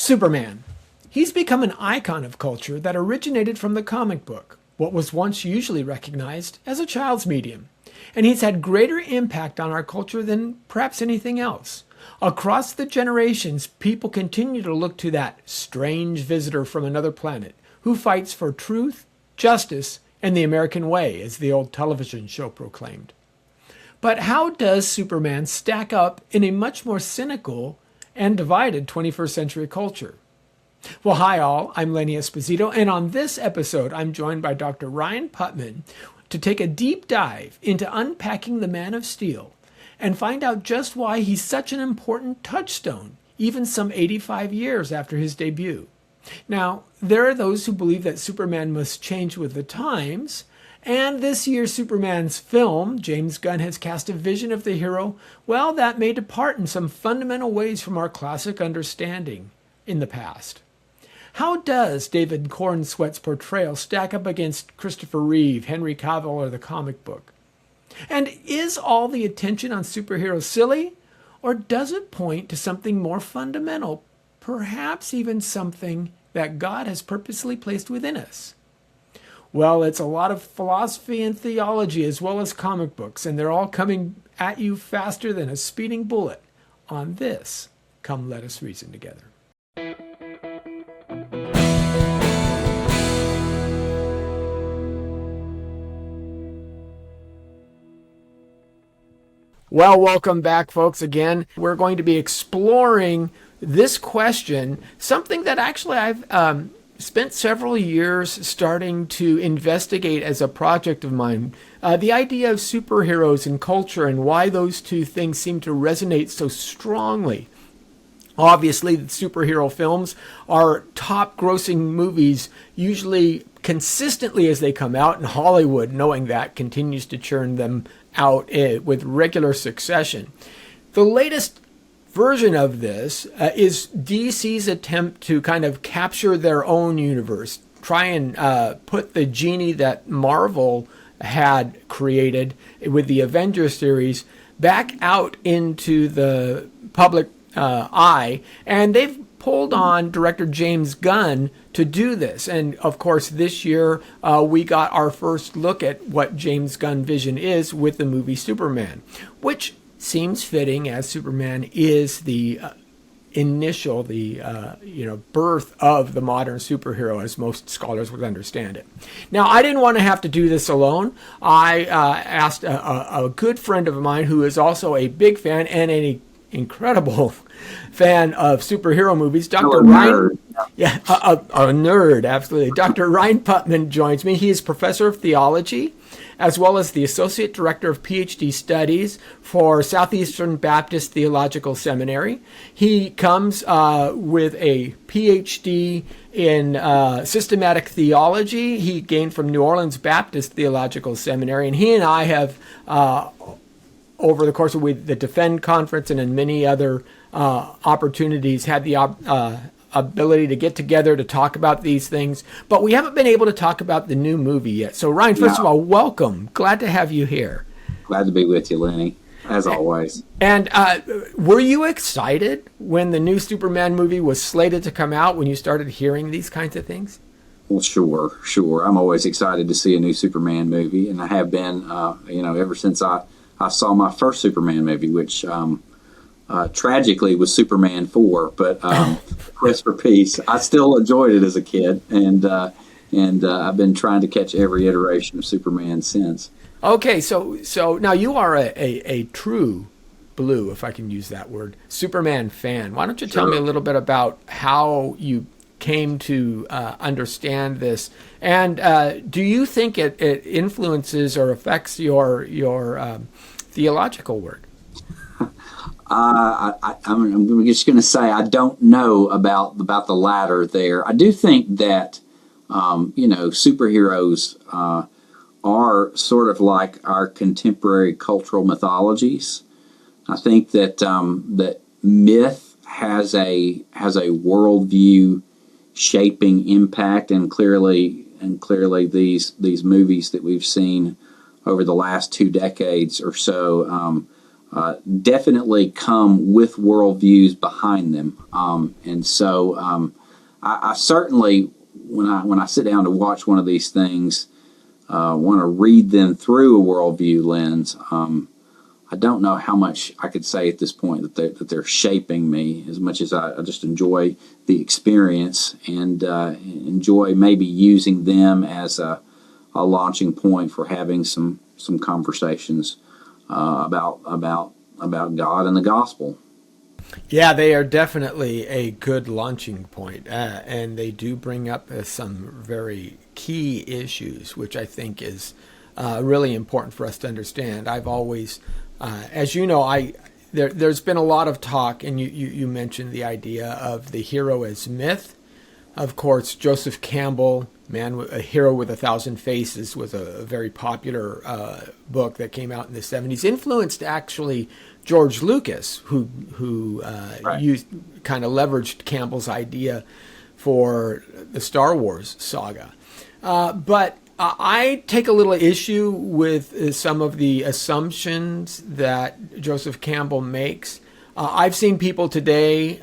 Superman. He's become an icon of culture that originated from the comic book, what was once usually recognized as a child's medium. And he's had greater impact on our culture than perhaps anything else. Across the generations, people continue to look to that strange visitor from another planet who fights for truth, justice, and the American way, as the old television show proclaimed. But how does Superman stack up in a much more cynical and divided 21st century culture? Well, hi all, I'm Lenny Esposito, and on this episode, I'm joined by Dr. Ryan Putman to take a deep dive into unpacking the Man of Steel and find out just why he's such an important touchstone, even some 85 years after his debut. Now, there are those who believe that Superman must change with the times, and this year's Superman's film, James Gunn has cast a vision of the hero, well, that may depart in some fundamental ways from our classic understanding in the past. How does David Corenswet's portrayal stack up against Christopher Reeve, Henry Cavill, or the comic book? And is all the attention on superheroes silly, or does it point to something more fundamental, perhaps even something that God has purposely placed within us? Well, it's a lot of philosophy and theology as well as comic books, and they're all coming at you faster than a speeding bullet on this. Come, let us reason together. Well, welcome back, folks. Again, we're going to be exploring this question, something that actually I've spent several years starting to investigate as a project of mine. The idea of superheroes and culture and why those two things seem to resonate so strongly. Obviously, the superhero films are top-grossing movies, usually consistently as they come out, and Hollywood, knowing that, continues to churn them out with regular succession. The latest version of this is DC's attempt to kind of capture their own universe, try and put the genie that Marvel had created with the Avengers series back out into the public eye, and they've pulled on director James Gunn to do this. And of course, this year we got our first look at what James Gunn vision is with the movie Superman, which seems fitting as Superman is the initial, birth of the modern superhero, as most scholars would understand it. Now, I didn't want to have to do this alone. I asked a good friend of mine who is also a big fan and an incredible fan of superhero movies, Dr. Ryan. Yeah, a nerd, absolutely. Dr. Ryan Putman joins me. He is professor of theology, as well as the associate director of PhD studies for Southeastern Baptist Theological Seminary. He comes with a PhD in systematic theology he gained from New Orleans Baptist Theological Seminary, and he and I have over the course of the Defend Conference and in many other opportunities had the ability to get together to talk about these things, but we haven't been able to talk about the new movie yet. So Ryan, first of all, welcome. Glad to have you here. Glad to be with you, Lenny, as always. And were you excited when the new Superman movie was slated to come out, when you started hearing these kinds of things? Well, sure. I'm always excited to see a new Superman movie, and I have been, ever since I saw my first Superman movie, which tragically was Superman 4, but rest for peace. I still enjoyed it as a kid, and I've been trying to catch every iteration of Superman since. Okay, so now you are a true blue, if I can use that word, Superman fan. Why don't you tell me a little bit about how you came to understand this, and do you think it influences or affects your theological work? I'm just going to say I don't know about the latter there. I do think that superheroes are sort of like our contemporary cultural mythologies. I think that that myth has a worldview shaping impact, and clearly these movies that we've seen over the last 2 decades or so definitely come with worldviews behind them. And so I certainly, when I sit down to watch one of these things, want to read them through a worldview lens. I don't know how much I could say at this point that they're shaping me as much as I just enjoy the experience and enjoy maybe using them as a launching point for having some conversations about God and the gospel. Yeah, they are definitely a good launching point, and they do bring up some very key issues, which I think is really important for us to understand. I've always, as you know, there's been a lot of talk, and you mentioned the idea of the hero as myth. Of course, Joseph Campbell, A Hero with a Thousand Faces, was a very popular book that came out in the 70s, influenced actually George Lucas, who Right. used kind of leveraged Campbell's idea for the Star Wars saga. But I take a little issue with some of the assumptions that Joseph Campbell makes. I've seen people today,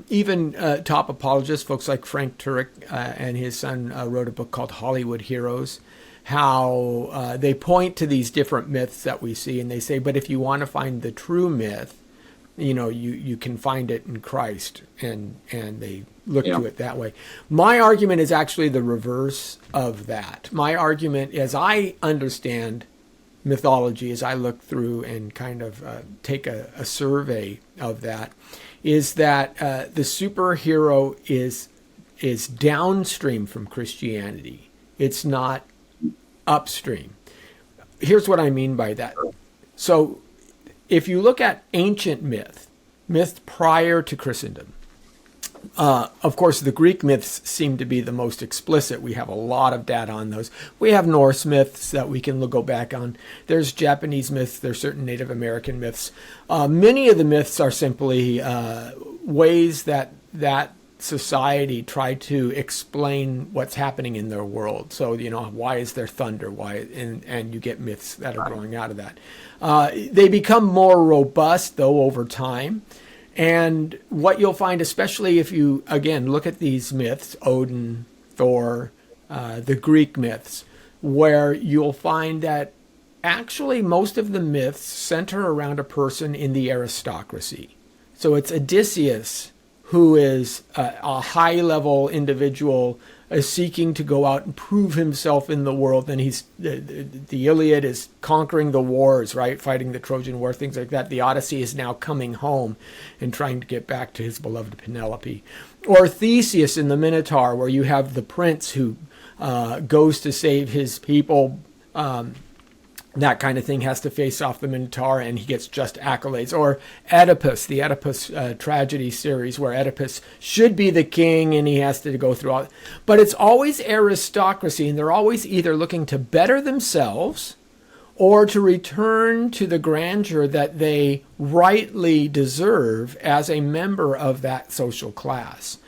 even top apologists, folks like Frank Turek and his son wrote a book called Hollywood Heroes, how they point to these different myths that we see, and they say, but if you want to find the true myth, you can find it in Christ, and they look Yeah. to it that way. My argument is actually the reverse of that. My argument, as I understand mythology, as I look through and kind of take a survey of that, is that the superhero is downstream from Christianity. It's not upstream. Here's what I mean by that. So if you look at ancient myth prior to Christendom, of course, the Greek myths seem to be the most explicit. We have a lot of data on those. We have Norse myths that we can go back on. There's Japanese myths. There's certain Native American myths. Many of the myths are simply ways that society tried to explain what's happening in their world. So, why is there thunder? Why? And you get myths that are growing out of that. They become more robust, though, over time. And what you'll find, especially if you, again, look at these myths, Odin, Thor, the Greek myths, where you'll find that actually most of the myths center around a person in the aristocracy. So it's Odysseus, who is a high-level individual seeking to go out and prove himself in the world. And the Iliad is conquering the wars, right? Fighting the Trojan War, things like that. The Odyssey is now coming home and trying to get back to his beloved Penelope. Or Theseus in the Minotaur, where you have the prince who goes to save his people, that kind of thing, has to face off the Minotaur, and he gets just accolades. Or Oedipus, the Oedipus tragedy series, where Oedipus should be the king and he has to go through all. But it's always aristocracy, and they're always either looking to better themselves or to return to the grandeur that they rightly deserve as a member of that social class.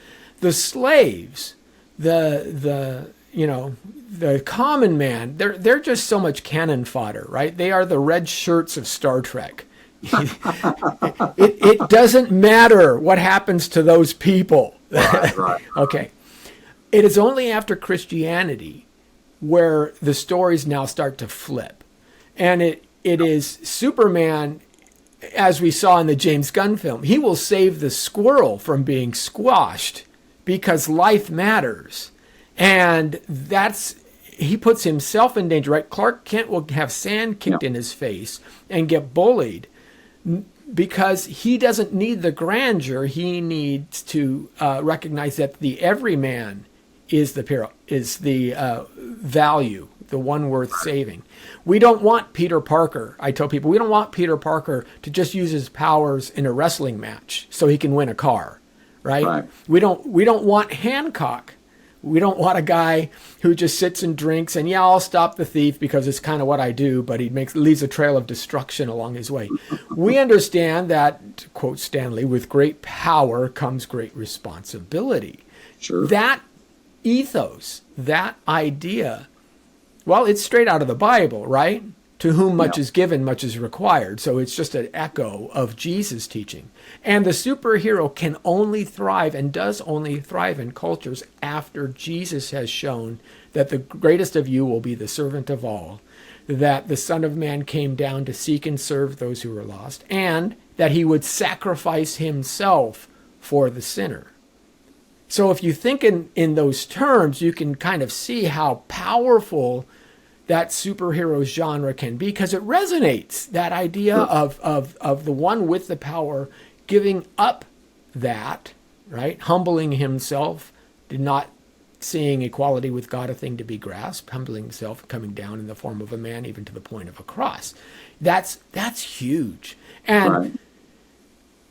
The slaves, the common man, they're just so much cannon fodder, right? They are the red shirts of Star Trek. It doesn't matter what happens to those people. Right. Okay. It is only after Christianity where the stories now start to flip. And it is Superman, as we saw in the James Gunn film. He will save the squirrel from being squashed because life matters. And he puts himself in danger, right? Clark Kent will have sand kicked in his face and get bullied because he doesn't need the grandeur. He needs to recognize that the everyman is the value, the one worth saving. We don't want Peter Parker. I tell people, we don't want Peter Parker to just use his powers in a wrestling match so he can win a car, right? We don't want Hancock. We don't want a guy who just sits and drinks and, I'll stop the thief because it's kind of what I do, but he leaves a trail of destruction along his way. We understand that, to quote Stanley, with great power comes great responsibility. Sure. That ethos, that idea, well, it's straight out of the Bible, right? To whom much Yeah. is given, much is required. So it's just an echo of Jesus' teaching. And the superhero can only thrive and does only thrive in cultures after Jesus has shown that the greatest of you will be the servant of all, that the Son of Man came down to seek and serve those who were lost, and that he would sacrifice himself for the sinner. So if you think in those terms, you can kind of see how powerful that superhero genre can be, because it resonates, that idea of the one with the power giving up that, right? Humbling himself, not seeing equality with God a thing to be grasped, humbling himself, coming down in the form of a man, even to the point of a cross. That's huge. And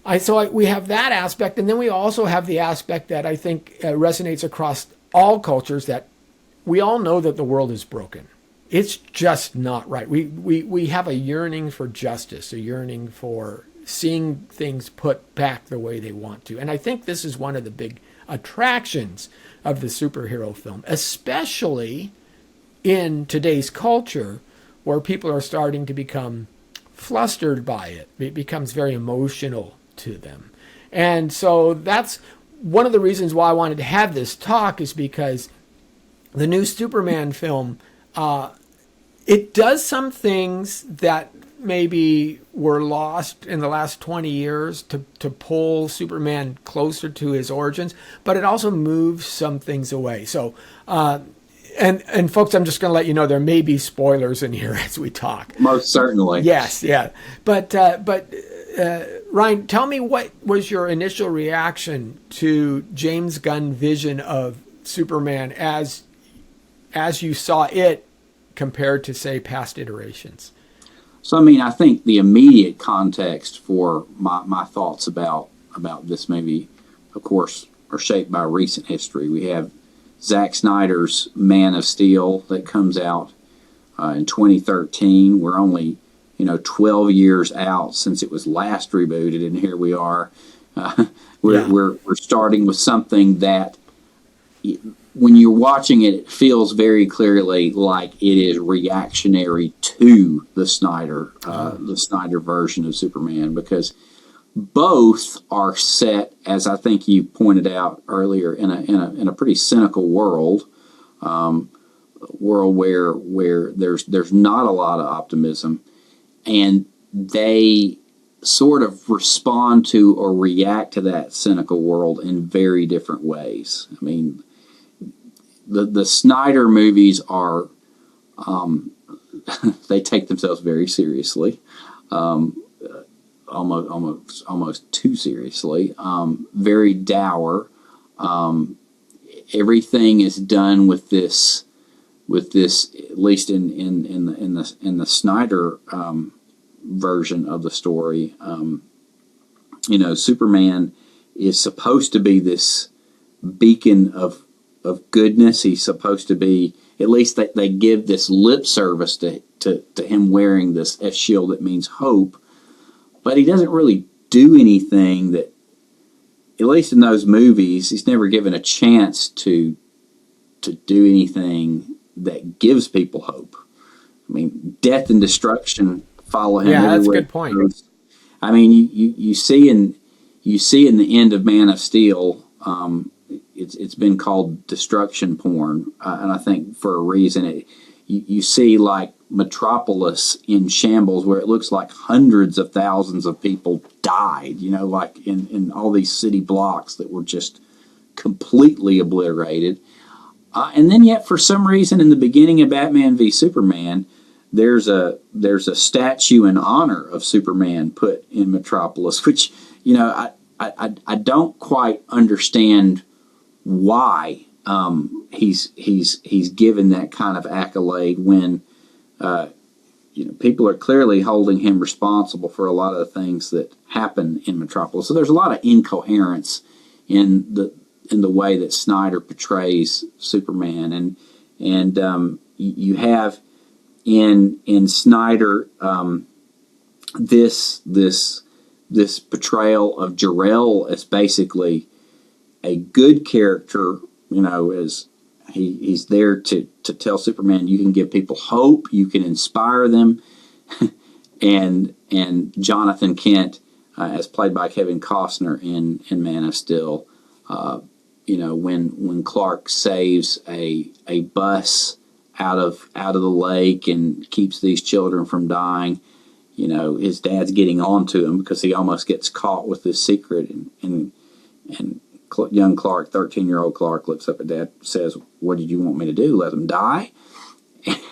Right. we have that aspect, and then we also have the aspect that I think resonates across all cultures, that we all know that the world is broken. It's just not right. We have a yearning for justice, a yearning for seeing things put back the way they want to. And I think this is one of the big attractions of the superhero film, especially in today's culture, where people are starting to become flustered by it. It becomes very emotional to them. And so that's one of the reasons why I wanted to have this talk, is because the new Superman film, it does some things that maybe were lost in the last 20 years to pull Superman closer to his origins, but it also moves some things away. So, and folks, I'm just going to let you know there may be spoilers in here as we talk. Most certainly. Yes, yeah. But Ryan, tell me, what was your initial reaction to James Gunn's vision of Superman as you saw it compared to, say, past iterations? So, I mean, I think the immediate context for my thoughts about this movie, of course, are shaped by recent history. We have Zack Snyder's Man of Steel that comes out in 2013. We're only 12 years out since it was last rebooted, and here we are. We're starting with something that, when you're watching it, it feels very clearly like it is reactionary to the Snyder version of Superman, because both are set, as I think you pointed out earlier, in a pretty cynical world, where there's not a lot of optimism, and they sort of respond to or react to that cynical world in very different ways. I mean, the Snyder movies are, they take themselves very seriously, almost too seriously, very dour. Everything is done with this, at least in the Snyder version of the story. Superman is supposed to be this beacon of goodness. He's supposed to be, at least they give this lip service to him wearing this shield that means hope, but he doesn't really do anything that, at least in those movies, he's never given a chance to do anything that gives people hope. I mean, death and destruction follow him. Yeah, that's a good point. I mean, you see in the end of Man of Steel, it's been called destruction porn, and I think for a reason. You see like Metropolis in shambles, where it looks like hundreds of thousands of people died. Like in all these city blocks that were just completely obliterated. And then yet, for some reason, in the beginning of Batman v Superman, there's a statue in honor of Superman put in Metropolis, which I don't quite understand why he's given that kind of accolade when people are clearly holding him responsible for a lot of the things that happen in Metropolis. So there's a lot of incoherence in the way that Snyder portrays Superman, and you have in Snyder this portrayal of Jor-El as basically a good character, as he's there to tell Superman, you can give people hope, you can inspire them, and Jonathan Kent, as played by Kevin Costner in Man of Steel. When Clark saves a bus out of the lake and keeps these children from dying, his dad's getting on to him because he almost gets caught with this secret, and young Clark, 13-year-old Clark, looks up at Dad, says, "What did you want me to do? Let him die?"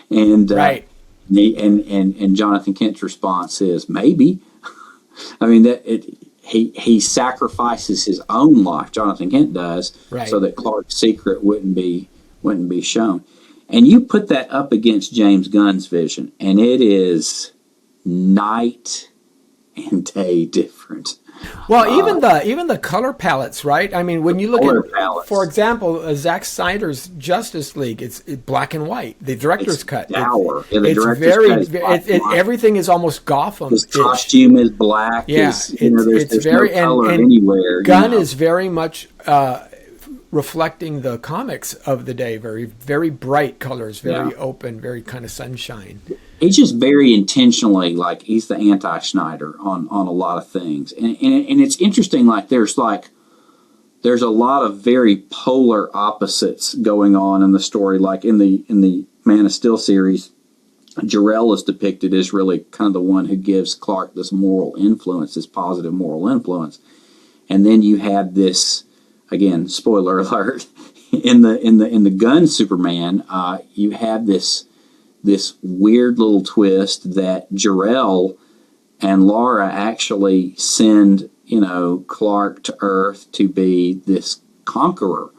And right. And Jonathan Kent's response is, "Maybe." I mean, he sacrifices his own life. Jonathan Kent does, right, so that Clark's secret wouldn't be shown. And you put that up against James Gunn's vision, and it is night and day different. Well, even the color palettes, right? I mean, when you look at, for example, Zack Snyder's Justice League, it's black and white. The director's cut, everything is almost Gotham. His costume is black. Yeah, there's very no color anywhere. Gunn is very much reflecting the comics of the day. Very, very bright colors, very open, very kind of sunshine. He's just very intentionally, like, he's the anti-Schneider on a lot of things. And it's interesting, there's a lot of very polar opposites going on in the story. Like in the Man of Steel series, Jor-El is depicted as really kind of the one who gives Clark this moral influence, this positive moral influence. And then you have this, again, spoiler alert, in the Gunn Superman, you have this weird little twist that Jor-El and Lara actually send, Clark to Earth to be this conqueror.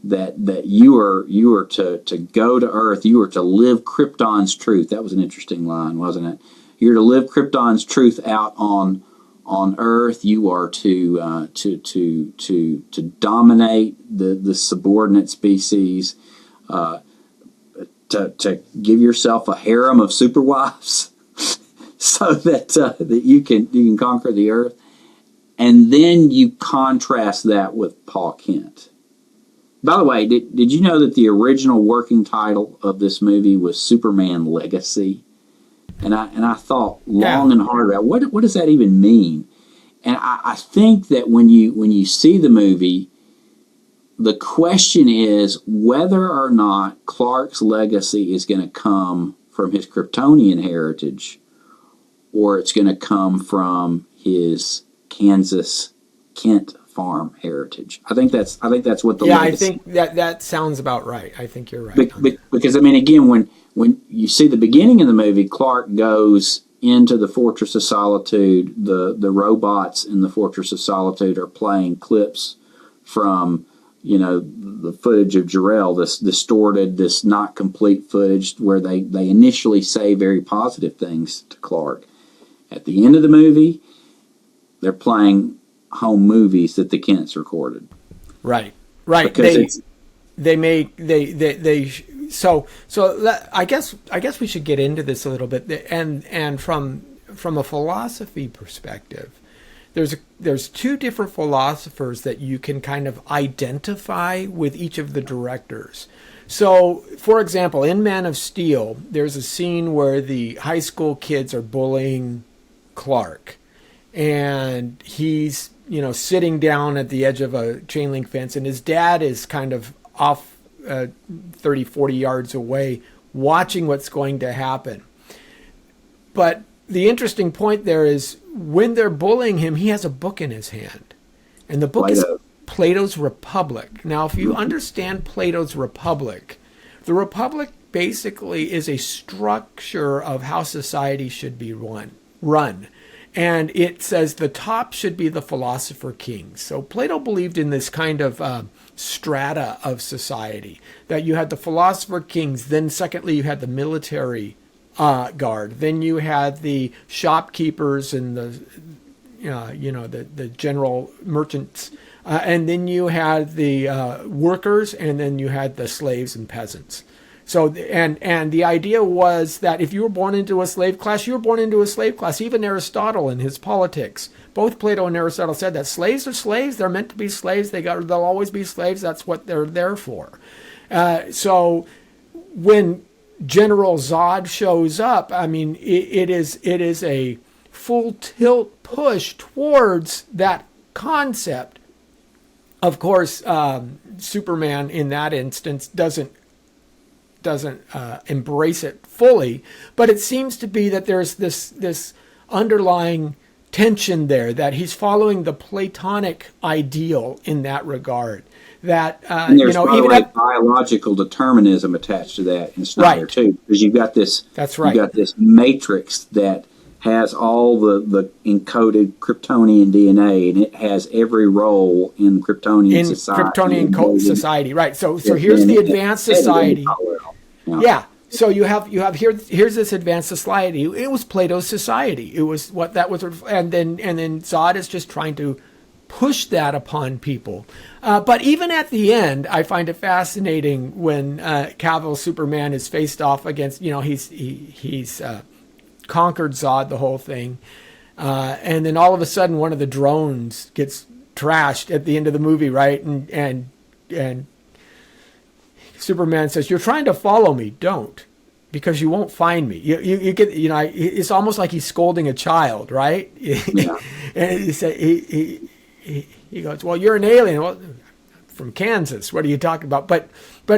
That you are to go to Earth. You are to live Krypton's truth. That was an interesting line, wasn't it? You're to live Krypton's truth out on Earth. You are to dominate the subordinate species. To give yourself a harem of super wives so that you can conquer the earth. And then you contrast that with Paul Kent. By the way, did you know that the original working title of this movie was Superman Legacy? And I thought long and hard about what does that even mean? And I think that when you see the movie, the question is whether or not Clark's legacy is going to come from his Kryptonian heritage, or it's going to come from his Kansas Kent farm heritage. I think that's what the legacy. I think that sounds about right. I think you're right. Because I mean, again, when you see the beginning of the movie, Clark goes into the Fortress of Solitude. The robots in the Fortress of Solitude are playing clips from the footage of Jor-El, this distorted, this not complete footage where they initially say very positive things to Clark. At the end of the movie, they're playing home movies that the Kents recorded. Right. Because I guess we should get into this a little bit, and from a philosophy perspective. There's two different philosophers that you can kind of identify with each of the directors. So, for example, in Man of Steel, there's a scene where the high school kids are bullying Clark, and he's sitting down at the edge of a chain link fence, and his dad is kind of off 30, 40 yards away watching what's going to happen. But the interesting point there is when they're bullying him, he has a book in his hand. And the book is Plato's Republic. Now, if you understand Plato's Republic, the Republic basically is a structure of how society should be run. And it says the top should be the philosopher kings. So Plato believed in this kind of strata of society, that you had the philosopher kings, then secondly you had the military guard. Then you had the shopkeepers and the general merchants, and then you had the workers, and then you had the slaves and peasants. So and the idea was that if you were born into a slave class, you were born into a slave class. Even Aristotle in his Politics, both Plato and Aristotle said that slaves are slaves. They're meant to be slaves. They'll always be slaves. That's what they're there for. So when General Zod shows up, I mean, it is a full tilt push towards that concept. Of course, Superman in that instance doesn't embrace it fully, but it seems to be that there's this underlying tension there, that he's following the Platonic ideal in that regard. That and there's, by the way, biological determinism attached to that in Snyder, right, too, because you've got this. That's right. You've got this matrix that has all the encoded Kryptonian DNA, and it has every role in Kryptonian society. Kryptonian society, right? So here's the advanced society. Yeah. So you have here's this advanced society. It was Plato's society. It was what that was, and then Zod is just trying to push that upon people. But even at the end, I find it fascinating when Cavill Superman is faced off against, he's conquered Zod, the whole thing. And then all of a sudden one of the drones gets trashed at the end of the movie, right? And Superman says, "You're trying to follow me. Don't, because you won't find me." You get, it's almost like he's scolding a child, right? Yeah. And he goes, "Well, you're an alien." Well, from Kansas. What are you talking about? But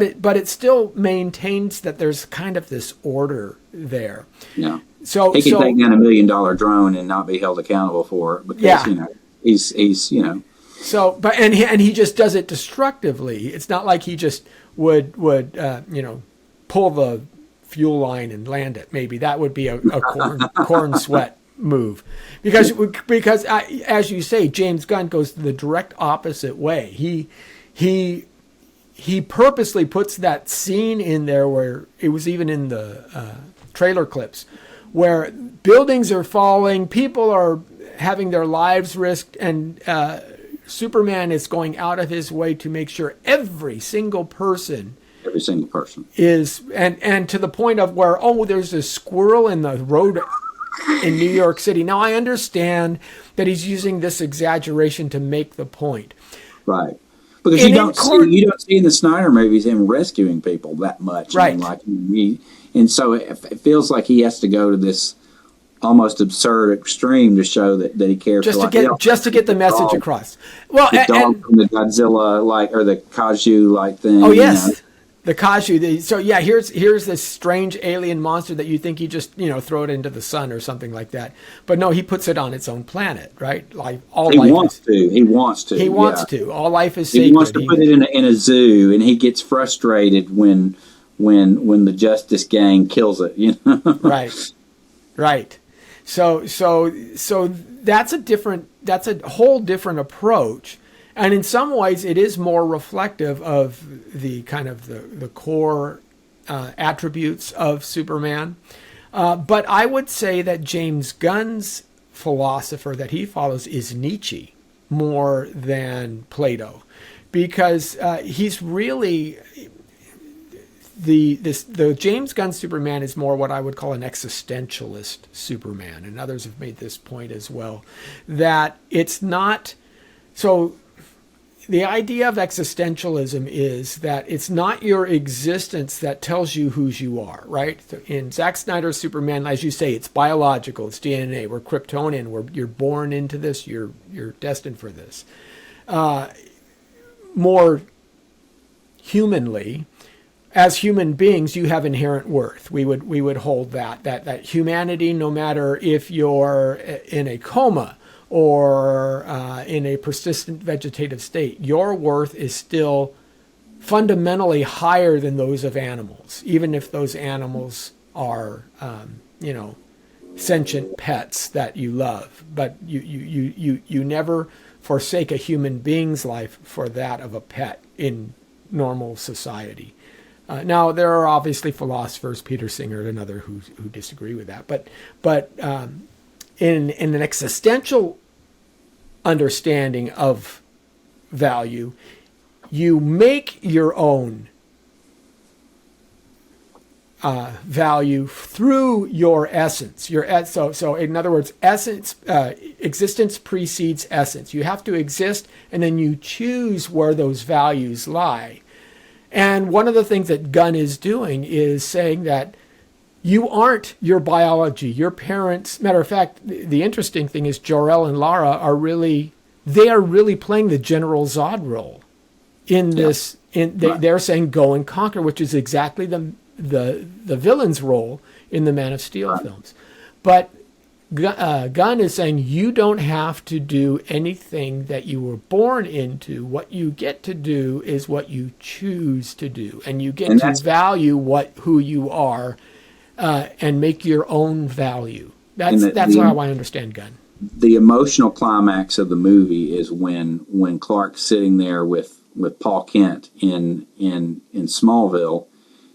it still maintains that there's kind of this order there. Yeah. So he can take down $1 million drone and not be held accountable for it because he's. So, but he just does it destructively. It's not like he just would pull the fuel line and land it. Maybe that would be a corn sweat move, because as you say, James Gunn goes the direct opposite way. He purposely puts that scene in there where it was even in the trailer clips, where buildings are falling, people are having their lives risked, and Superman is going out of his way to make sure every single person is, and to the point of where, there's a squirrel in the road in New York City. Now I understand that he's using this exaggeration to make the point, right? Because you don't see in the Snyder movies him rescuing people that much, right? And so it feels like he has to go to this almost absurd extreme to show that he cares just to get the message across. Well, the dog from the Godzilla or the Kaiju thing. Oh yes, the Kaiju. So yeah, here's this strange alien monster that you think you just throw it into the sun or something like that. But no, he puts it on its own planet, right? Like He wants to. All life is sacred. He wants to put it in a zoo, and he gets frustrated when the Justice Gang kills it. Right. So that's a whole different approach. And in some ways, it is more reflective of the kind of the core attributes of Superman. But I would say that James Gunn's philosopher that he follows is Nietzsche more than Plato, because he's really the James Gunn Superman is more what I would call an existentialist Superman, and others have made this point as well, that it's not so. The idea of existentialism is that it's not your existence that tells you who you are, right? So in Zack Snyder's Superman, as you say, it's biological, it's DNA. We're Kryptonian. You're born into this. You're destined for this. More humanly, as human beings, you have inherent worth. We would hold that humanity, no matter if you're in a coma or in a persistent vegetative state, your worth is still fundamentally higher than those of animals, even if those animals are, sentient pets that you love. But you never forsake a human being's life for that of a pet in normal society. Now, there are obviously philosophers, Peter Singer and another, who disagree with that. But in an existential understanding of value, you make your own value through your essence. So in other words, existence precedes essence. You have to exist, and then you choose where those values lie. And one of the things that Gunn is doing is saying that you aren't your biology. Your parents, matter of fact, the interesting thing is Jor-El and Lara are really playing the General Zod role in this. They're saying go and conquer, which is exactly the villain's role in the Man of Steel films. But Gunn is saying you don't have to do anything that you were born into. What you get to do is what you choose to do, and you get to value who you are. And make your own value. That's how I understand Gunn. The emotional climax of the movie is when Clark's sitting there with Paul Kent in Smallville,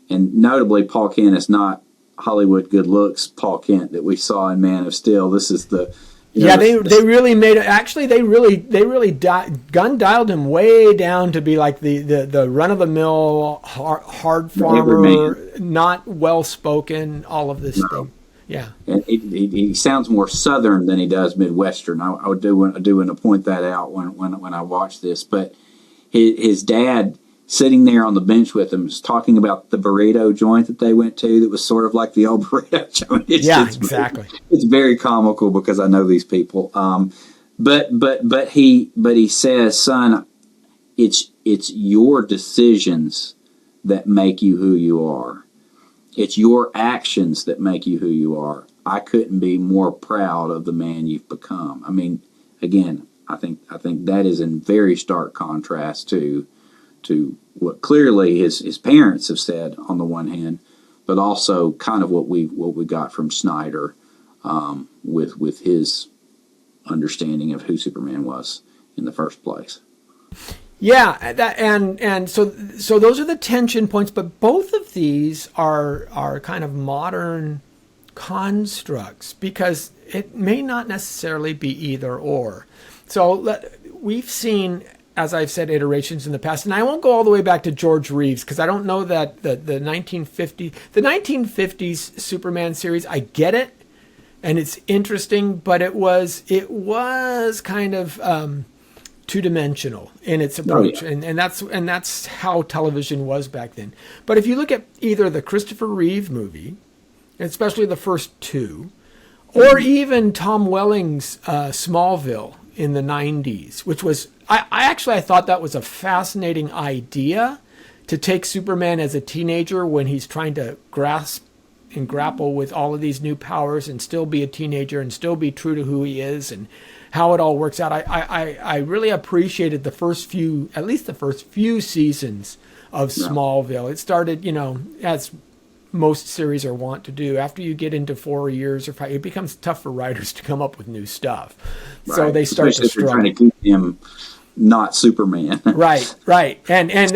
and notably Paul Kent is not Hollywood good looks Paul Kent that we saw in Man of Steel. This is the they really made it. Actually, Gunn dialed him way down to be like the run of the mill hard farmer, not well spoken, all of this thing. Yeah, and he sounds more Southern than he does Midwestern. I do want to point that out when I watch this. But his dad sitting there on the bench with him, talking about the burrito joint that they went to that was sort of like the old burrito joint. Exactly. It's very comical because I know these people. But he says, son, it's your decisions that make you who you are. It's your actions that make you who you are. I couldn't be more proud of the man you've become. I mean, again, I think that is in very stark contrast to what clearly his parents have said on the one hand, but also kind of what we got from Snyder with his understanding of who Superman was in the first place. Yeah, and so those are the tension points, but both of these are kind of modern constructs because it may not necessarily be either or. So we've seen, as I've said, iterations in the past, and I won't go all the way back to George Reeves because I don't know that the 1950s Superman series, I get it, and it's interesting, but it was kind of two-dimensional in its approach, and that's how television was back then. But if you look at either the Christopher Reeve movie, especially the first two, or even Tom Welling's Smallville in the 90s, which was I thought that was a fascinating idea, to take Superman as a teenager when he's trying to grasp and grapple with all of these new powers and still be a teenager and still be true to who he is and how it all works out. I really appreciated the first few seasons of Smallville. It started, as most series are wont to do. After you get into 4 years or 5, it becomes tough for writers to come up with new stuff. Right. So they start to struggle. Trying to keep him not Superman. Right. And his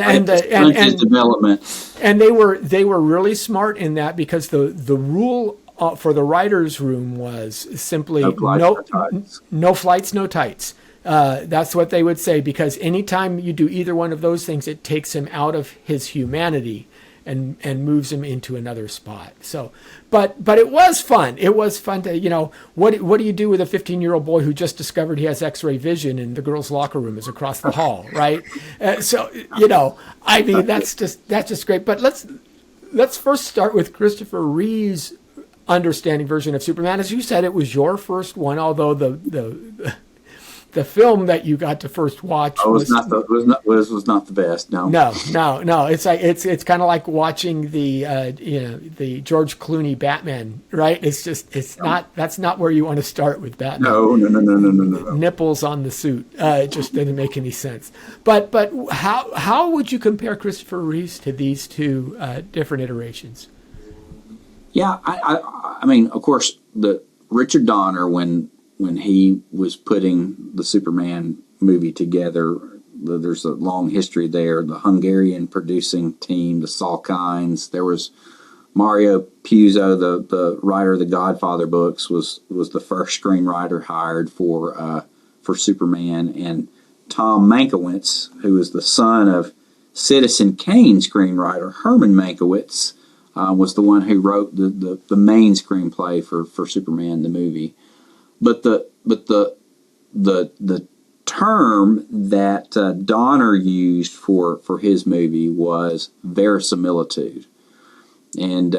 development. And they were really smart in that because the rule for the writers' room was simply no flights, no tights. That's what they would say, because anytime you do either one of those things, it takes him out of his humanity and moves him into another spot. So, but it was fun. It was fun to, what do you do with a 15-year-old boy who just discovered he has X-ray vision and the girls' locker room is across the hall, right? That's just great. But let's first start with Christopher Reeve's understanding version of Superman. As you said, it was your first one, although the film that you got to first watch was not the best. No. It's like it's kind of like watching the George Clooney Batman, right? That's not where you want to start with Batman. No. Nipples on the suit. It just didn't make any sense. But how would you compare Christopher Reeves to these two different iterations? Yeah, I mean, of course, the Richard Donner, when he was putting the Superman movie together, there's a long history there. The Hungarian producing team, the Salkinds, there was Mario Puzo, the writer of the Godfather books, was the first screenwriter hired for Superman, and Tom Mankiewicz, who was the son of Citizen Kane screenwriter Herman Mankiewicz, was the one who wrote the main screenplay for Superman the movie. But the term that Donner used for his movie was verisimilitude, and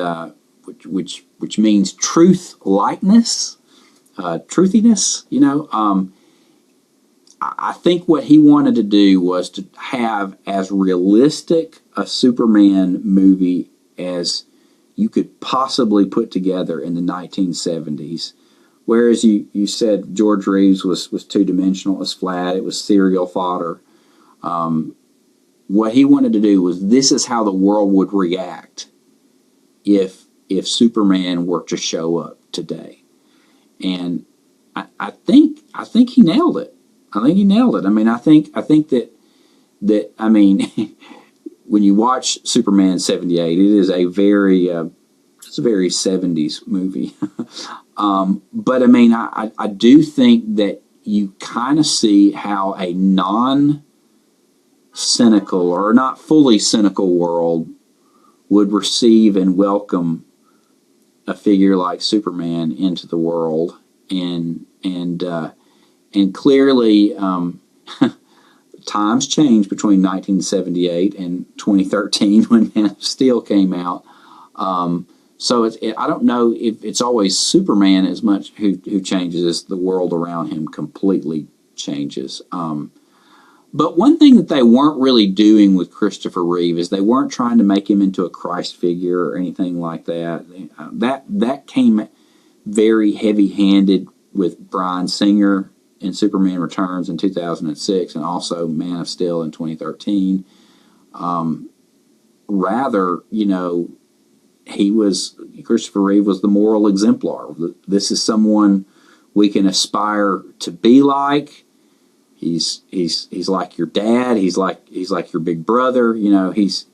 which means truth likeness, truthiness. I think what he wanted to do was to have as realistic a Superman movie as you could possibly put together in the 1970s. Whereas you said George Reeves was two-dimensional, it was flat, it was serial fodder. What he wanted to do was, this is how the world would react if Superman were to show up today. And I think he nailed it. I think he nailed it. I mean, I think that when you watch Superman 78, it is a very it's a very 70s movie. But I mean, I do think that you kind of see how a non-cynical or not fully cynical world would receive and welcome a figure like Superman into the world, and clearly times changed between 1978 and 2013 when Man of Steel came out. So I don't know if it's always Superman as much who changes as the world around him completely changes. But one thing that they weren't really doing with Christopher Reeve is they weren't trying to make him into a Christ figure or anything like that. That came very heavy-handed with Bryan Singer in Superman Returns in 2006 and also Man of Steel in 2013. Rather, Christopher Reeve was the moral exemplar. This is someone we can aspire to be like. He's like your dad. He's like your big brother. He's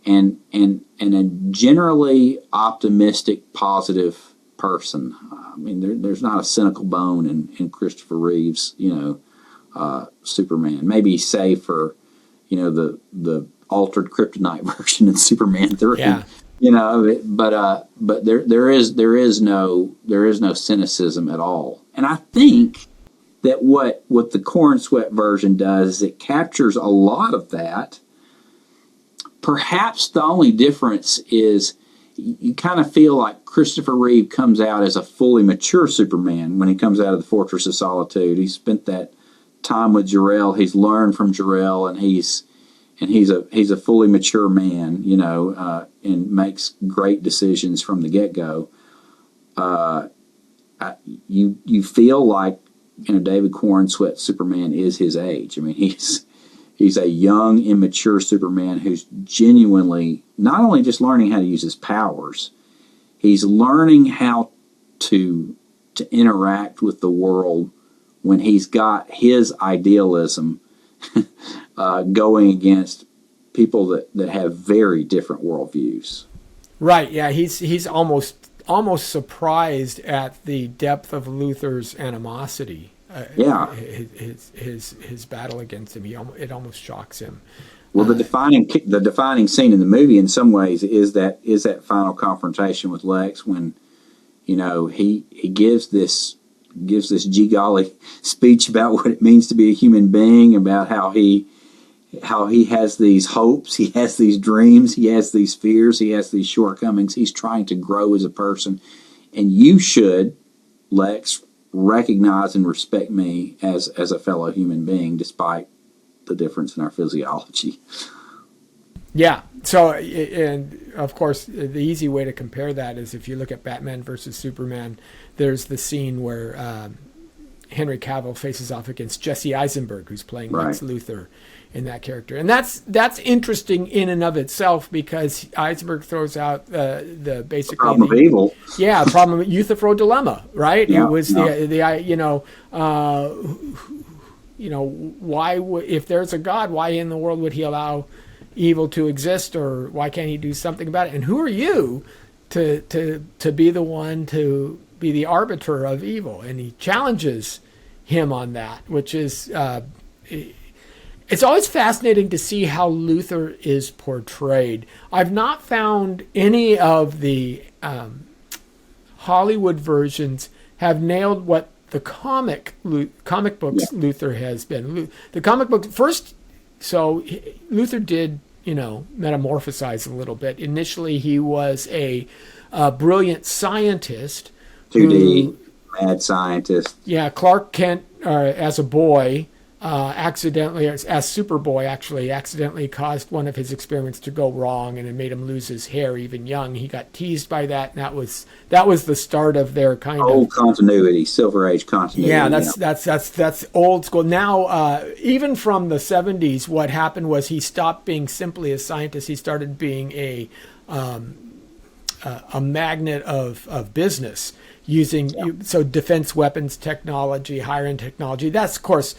and a generally optimistic, positive person. I mean, there's not a cynical bone in Christopher Reeve's Superman. Maybe save for the altered kryptonite version in Superman 3. Yeah. But there is no cynicism at all. And I think that what the Corn Sweat version does is it captures a lot of that. Perhaps the only difference is you kind of feel like Christopher Reeve comes out as a fully mature Superman when he comes out of the Fortress of Solitude. He spent that time with Jor-El. He's learned from Jor-El, and he's a fully mature man, and makes great decisions from the get-go. You feel like David Corn Sweat Superman is his age. I mean, he's a young, immature Superman who's genuinely not only just learning how to use his powers, he's learning how to interact with the world when he's got his idealism going against people that have very different worldviews. Right. Yeah. He's almost surprised at the depth of Luthor's animosity. His battle against him. It almost shocks him. Well, the defining scene in the movie, in some ways, is that final confrontation with Lex when, he gives this gee golly speech about what it means to be a human being, about how he has these hopes, he has these dreams, he has these fears, he has these shortcomings. He's trying to grow as a person, and you should, Lex, recognize and respect me as a fellow human being, despite the difference in our physiology. Yeah. So, and of course, the easy way to compare that is if you look at Batman versus Superman, there's the scene where Henry Cavill faces off against Jesse Eisenberg, who's playing Lex Luthor in that character. And that's interesting in and of itself, because Eisenberg throws out the basically problem of evil. Yeah, problem of Euthyphro dilemma, right? Yeah, it was why if there's a God, why in the world would he allow evil to exist, or why can't he do something about it? And who are you to be the one to be the arbiter of evil? And he challenges him on that, which is it's always fascinating to see how Luthor is portrayed. I've not found any of the Hollywood versions have nailed what the comic books Luthor has been. The comic book first, so Luthor did, metamorphosize a little bit. Initially, he was a brilliant scientist. 2D, mad scientist. Yeah, Clark Kent, as a boy, accidentally, as Superboy, actually accidentally caused one of his experiments to go wrong, and it made him lose his hair even young. He got teased by that, and that was the start of their kind old continuity, Silver Age continuity. Yeah, that's old school. Now, even from the 70s, what happened was he stopped being simply a scientist. He started being a magnet of business, using so defense weapons technology, higher end technology. That's, of course,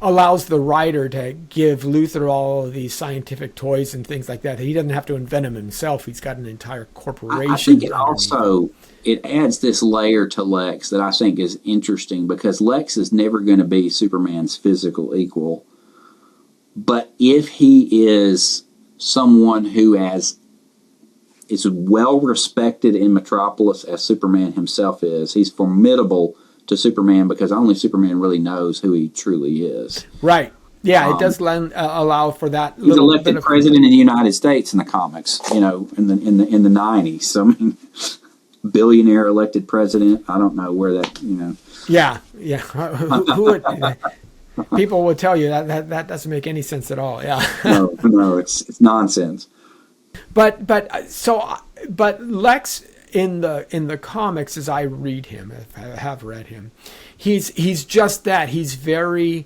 allows the writer to give Luthor all of these scientific toys and things like that. He doesn't have to invent them himself. He's got an entire corporation. I think it adds this layer to Lex that I think is interesting, because Lex is never going to be Superman's physical equal. But if he is someone who is well respected in Metropolis as Superman himself is, he's formidable to Superman, because only Superman really knows who he truly is. Right. Yeah, it does allow for that. He's elected president of the United States in the comics, in the 90s. So, I mean, billionaire elected president. I don't know where that, Yeah. Who would, people would tell you that doesn't make any sense at all. Yeah. No, it's nonsense. But Lex in the comics, as I read him, if I have read him, he's just that. He's very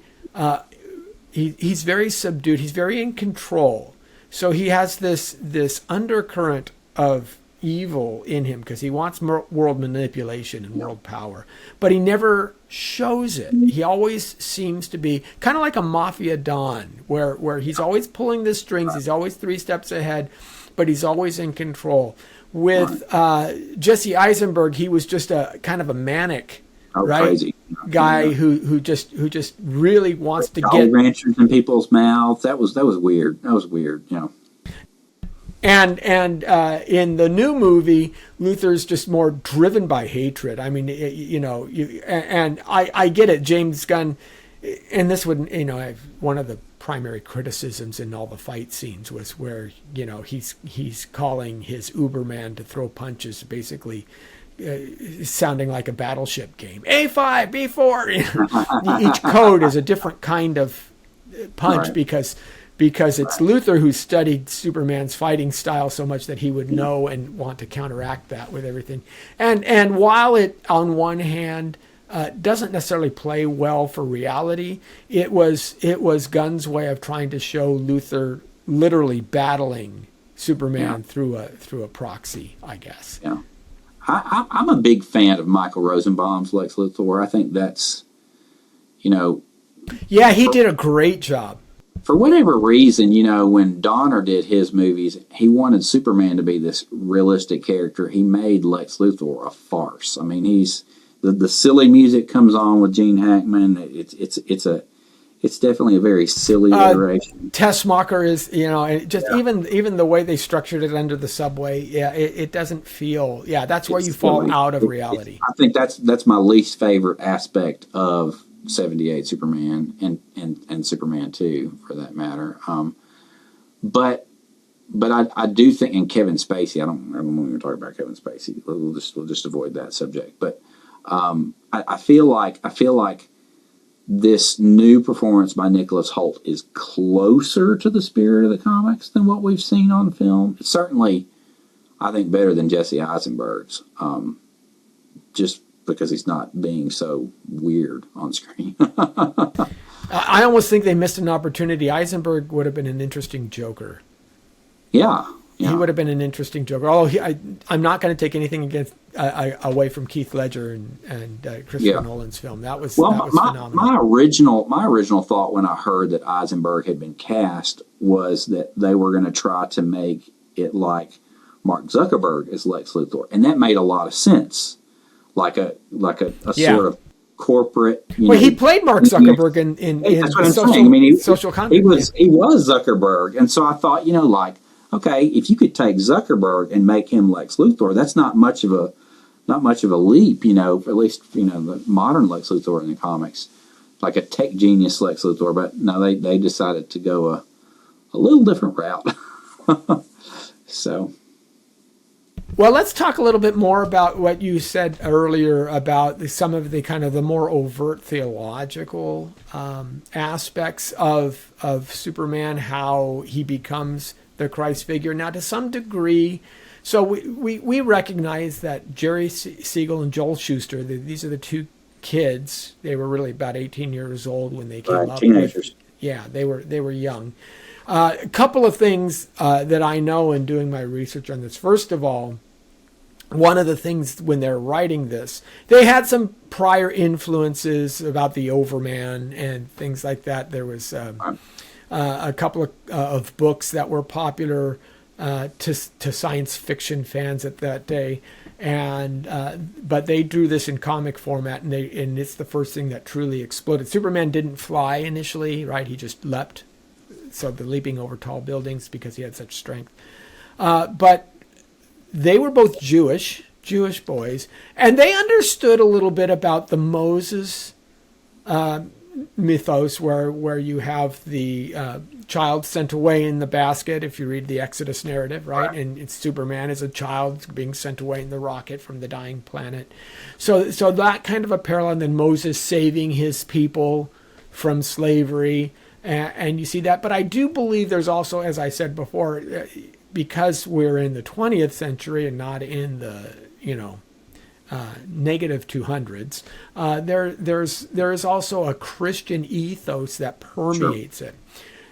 he's very subdued. He's very in control. So he has this undercurrent of evil in him, because he wants world manipulation and world power, but he never shows it. He always seems to be kind of like a mafia don, where he's always pulling the strings. He's always 3 steps ahead, but he's always in control. With Jesse Eisenberg, he was just a kind of a manic, crazy guy who just really wants to get ranchers in people's mouths. That was weird. That was weird. And in the new movie, Luthor's just more driven by hatred. I mean, and I get it. James Gunn, and this would, one of the primary criticisms in all the fight scenes was where, he's calling his Uberman to throw punches, basically sounding like a battleship game. A5, B4. Each code is a different kind of punch, because it's Luthor who studied Superman's fighting style so much that he would know and want to counteract that with everything. And while it, on one hand, doesn't necessarily play well for reality, it was Gunn's way of trying to show Luthor literally battling Superman through a proxy, I guess. Yeah, I'm a big fan of Michael Rosenbaum's Lex Luthor. I think that's, Yeah, he did a great job. For whatever reason, when Donner did his movies, he wanted Superman to be this realistic character. He made Lex Luthor a farce. I mean, he's the silly music comes on with Gene Hackman. It's definitely a very silly iteration. Tessmacher is, even the way they structured it under the subway, it doesn't feel, that's where you fall out of reality. I think that's my least favorite aspect of 78 Superman and Superman 2, for that matter. But I do think, and Kevin Spacey, I don't want to talk about Kevin Spacey. We'll just avoid that subject. But I feel like this new performance by Nicholas Hoult is closer to the spirit of the comics than what we've seen on film. It's certainly, I think, better than Jesse Eisenberg's, just because he's not being so weird on screen. I almost think they missed an opportunity. Eisenberg would have been an interesting Joker. Yeah. He would have been an interesting Joker. Although I'm not going to take anything away from Keith Ledger and Christopher Nolan's film. That was phenomenal. My original thought when I heard that Eisenberg had been cast was that they were going to try to make it like Mark Zuckerberg as Lex Luthor, and that made a lot of sense. Like a sort of corporate. He played Mark Zuckerberg in social content. He was Zuckerberg, and so I thought, okay, if you could take Zuckerberg and make him Lex Luthor, that's not much of not much of a leap, at least, the modern Lex Luthor in the comics, like a tech genius Lex Luthor. But no, they decided to go a little different route. So. Well, let's talk a little bit more about what you said earlier about some of the kind of the more overt theological aspects of Superman, how he becomes the Christ figure. Now, to some degree, so we recognize that Jerry Siegel and Joel Shuster, these are the two kids. They were really about 18 years old when they came up. Teenagers. Yeah, they were young. A couple of things that I know in doing my research on this. First of all, one of the things when they're writing this, they had some prior influences about the Overman and things like that. There was a couple of books that were popular to science fiction fans at that day, but they drew this in comic format, and it's the first thing that truly exploded. Superman didn't fly initially, right? He just leapt. So the leaping over tall buildings because he had such strength. But they were both Jewish boys, and they understood a little bit about the Moses mythos where you have the child sent away in the basket, if you read the Exodus narrative, right? And it's Superman as a child being sent away in the rocket from the dying planet. So that kind of a parallel, and then Moses saving his people from slavery. And you see that. But I do believe there's also, as I said before, because we're in the 20th century and not in the, negative 200s, there is also a Christian ethos that permeates it.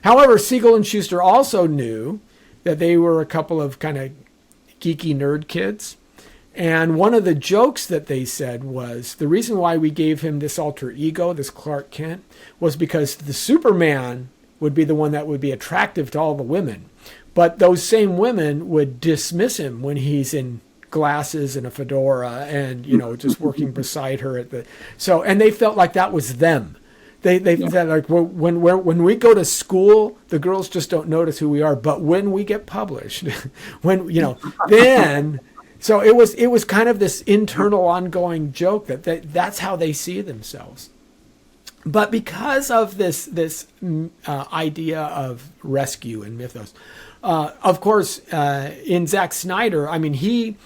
However, Siegel and Shuster also knew that they were a couple of kind of geeky nerd kids. And one of the jokes that they said was the reason why we gave him this alter ego, this Clark Kent, was because the Superman would be the one that would be attractive to all the women. But those same women would dismiss him when he's in glasses and a fedora and, just working beside her and they felt like that was them. They said, like, well, when we go to school, the girls just don't notice who we are. But when we get published, then... So it was kind of this internal ongoing joke that's how they see themselves. But because of this idea of rescue and mythos, of course, in Zack Snyder, I mean,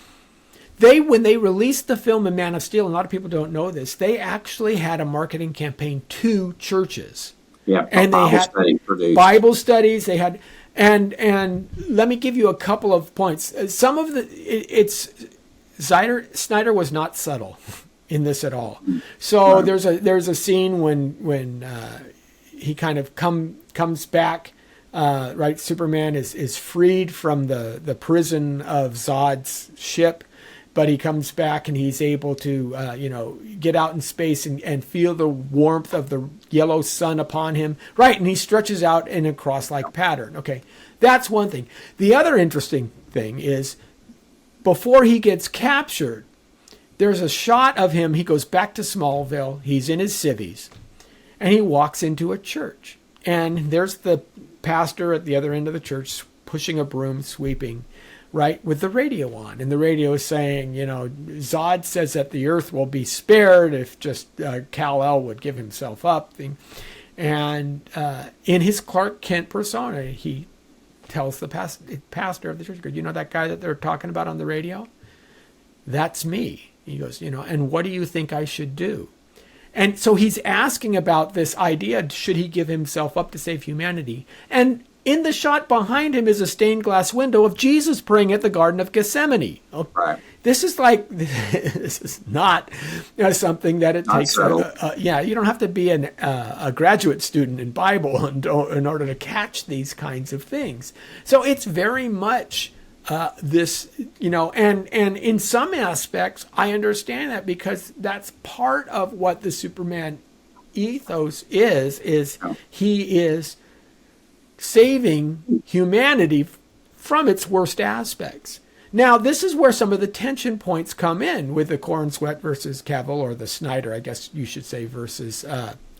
when they released the film in Man of Steel, and a lot of people don't know this, they actually had a marketing campaign to churches. Yeah, and they had Bible studies. They had. And let me give you a couple of points. Some of Snyder was not subtle in this at all. So there's a scene when he kind of comes back. Right, Superman is freed from the prison of Zod's ship, but he comes back and he's able to get out in space and feel the warmth of the yellow sun upon him. Right, and he stretches out in a cross-like pattern. Okay, that's one thing. The other interesting thing is before he gets captured, there's a shot of him. He goes back to Smallville. He's in his civvies, and he walks into a church. And there's the pastor at the other end of the church pushing a broom, sweeping, right, with the radio on. And the radio is saying, Zod says that the earth will be spared if just Kal-El would give himself up. And in his Clark Kent persona, he tells the pastor of the church, you know that guy that they're talking about on the radio? That's me. He goes, and what do you think I should do? And so he's asking about this idea, should he give himself up to save humanity? And in the shot behind him is a stained glass window of Jesus praying at the Garden of Gethsemane. Okay. Right. This is not something that it takes. You don't have to be a graduate student in Bible in order to catch these kinds of things. So it's very much this, and in some aspects, I understand that because that's part of what the Superman ethos is he is saving humanity from its worst aspects. Now, this is where some of the tension points come in with the Corn Sweat versus Cavill, or the Snyder, I guess you should say, versus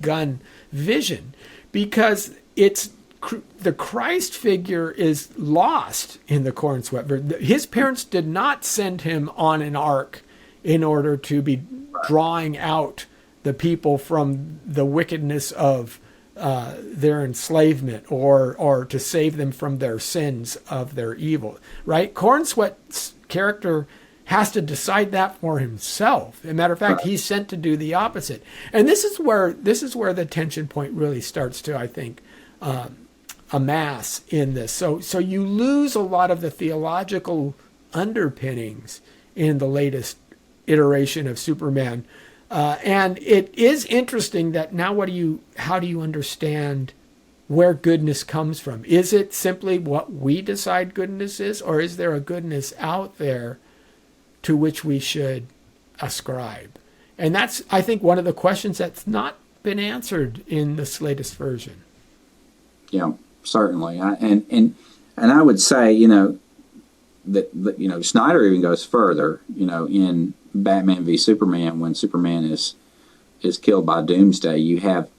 Gunn vision, because the Christ figure is lost in the Corn Sweat. His parents did not send him on an ark in order to be drawing out the people from the wickedness of their enslavement, or to save them from their sins of their evil, right? Cornsweat's character has to decide that for himself. As a matter of fact, he's sent to do the opposite. And this is where the tension point really starts to, I think, amass in this. So you lose a lot of the theological underpinnings in the latest iteration of Superman. And it is interesting that now how do you understand where goodness comes from? Is it simply what we decide goodness is, or is there a goodness out there to which we should ascribe? And that's, I think, one of the questions that's not been answered in this latest version. Yeah, certainly. And I would say, that Snyder even goes further, in Batman v Superman, when Superman is killed by Doomsday, you have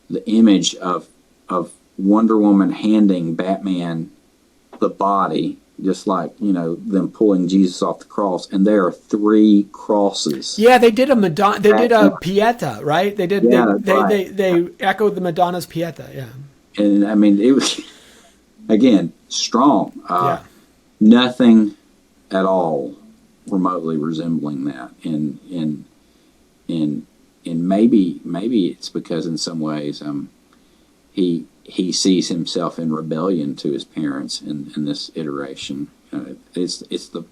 the image of Wonder Woman handing Batman the body, just like, them pulling Jesus off the cross, and there are 3 crosses. Yeah, they did a Madonna. They did a Pieta, right? They did. Yeah, they echoed the Madonna's Pieta. Yeah. And I mean, it was again strong. Yeah. Nothing at all remotely resembling that. And maybe it's because in some ways he sees himself in rebellion to his parents in this iteration. It's the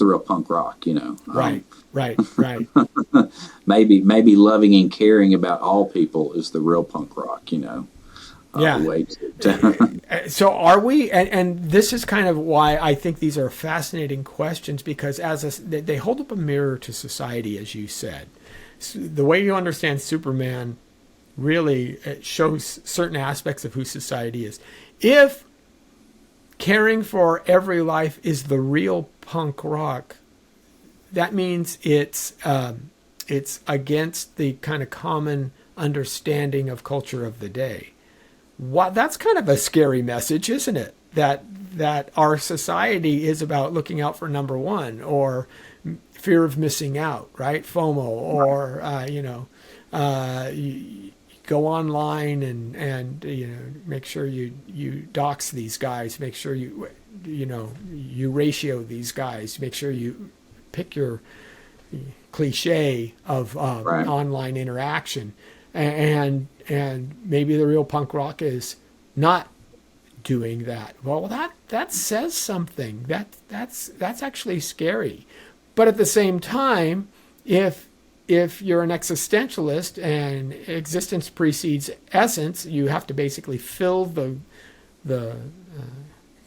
real punk rock, Right. Maybe loving and caring about all people is the real punk rock, Yeah. The way to So are we? And this is kind of why I think these are fascinating questions, because they hold up a mirror to society, as you said. So the way you understand Superman really shows certain aspects of who society is. If caring for every life is the real punk rock, that means it's against the kind of common understanding of culture of the day. That's kind of a scary message, isn't it? That our society is about looking out for number one, or fear of missing out, right? FOMO, or you go online and make sure you dox these guys, make sure you ratio these guys, make sure you pick your cliche of online interaction. And maybe the real punk rock is not doing that. Well, that says something. That's actually scary. But at the same time, if you're an existentialist and existence precedes essence, you have to basically fill the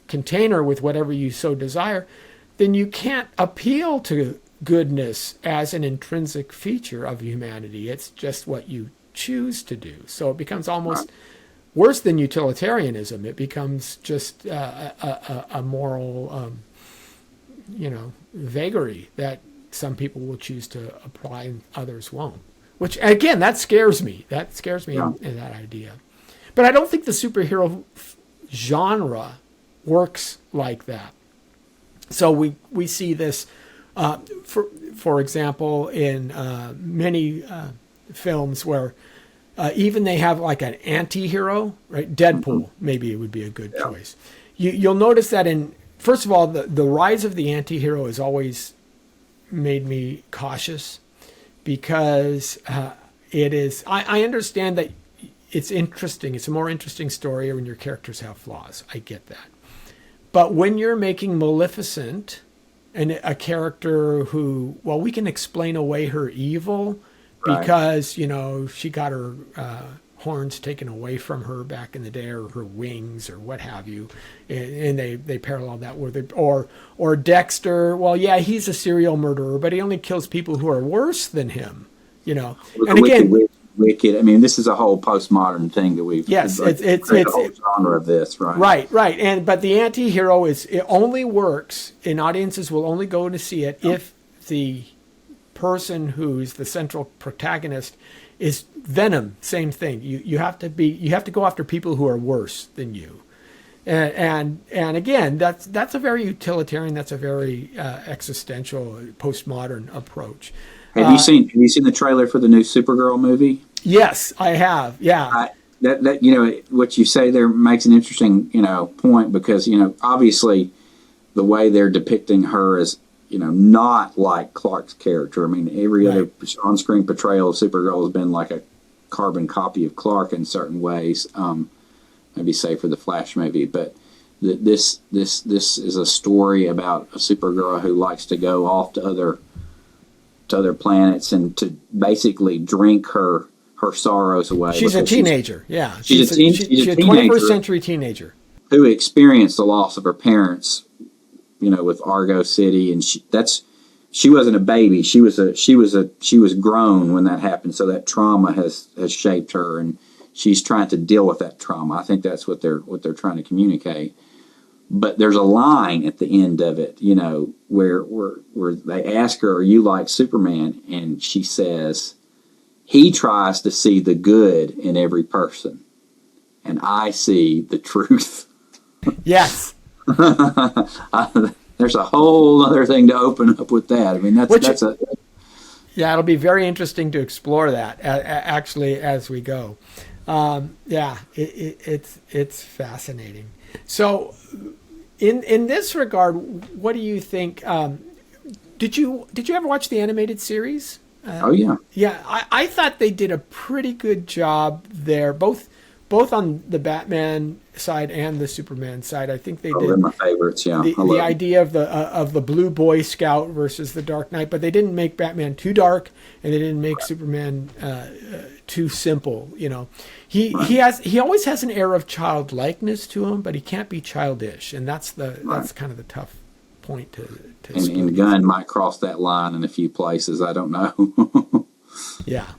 container with whatever you so desire, then you can't appeal to goodness as an intrinsic feature of humanity. It's just what you choose to do. So it becomes almost worse than utilitarianism. It becomes just a moral, vagary that some people will choose to apply and others won't. Which, again, that scares me. That scares me in that idea. But I don't think the superhero genre works like that. So we see this, for example, in many films where even they have like an anti-hero, right? Deadpool, maybe it would be a good choice. You'll notice that first of all, the rise of the anti-hero has always made me cautious, because it is, I understand that it's interesting. It's a more interesting story when your characters have flaws. I get that. But when you're making Maleficent and a character who, well, we can explain away her evil because, she got her horns taken away from her back in the day, or her wings, or what have you. And they parallel that with, or Dexter. Well, yeah, he's a serial murderer, but he only kills people who are worse than him, And again, wicked. I mean, this is a whole postmodern thing that we've it's a whole genre of this, right? Right. But the anti-hero it only works, and audiences will only go to see it if the person who's the central protagonist is Venom. Same thing. You have to go after people who are worse than you. And again, that's a very utilitarian, that's a very existential, postmodern approach. Have you seen the trailer for the new Supergirl movie? Yes, I have. Yeah. That what you say there makes an interesting point, because obviously the way they're depicting her is not like Clark's character. I mean, every other on-screen portrayal of Supergirl has been like a carbon copy of Clark in certain ways. Maybe save for the Flash movie, but this is a story about a Supergirl who likes to go off to other planets and to basically drink her sorrows away. She's a teenager. She's a 21st century teenager who experienced the loss of her parents, with Argo City, and she wasn't a baby. She was grown when that happened. So that trauma has shaped her, and she's trying to deal with that trauma. I think that's what they're trying to communicate. But there's a line at the end of it, where they ask her, "Are you like Superman?" And she says, "He tries to see the good in every person, and I see the truth." Yes. There's a whole other thing to open up with that. I mean, yeah, it'll be very interesting to explore that actually as we go. It's fascinating. So, in this regard, what do you think? Did you ever watch the animated series? Oh yeah. Yeah, I thought they did a pretty good job there, both on the Batman side and the Superman side. I think they did. They're my favorites. Yeah, the idea of the blue Boy Scout versus the Dark Knight, but they didn't make Batman too dark, and they didn't make Superman too simple. He always has an air of childlikeness to him, but he can't be childish, and that's kind of the tough point to. And Gunn might cross that line in a few places. I don't know. Yeah.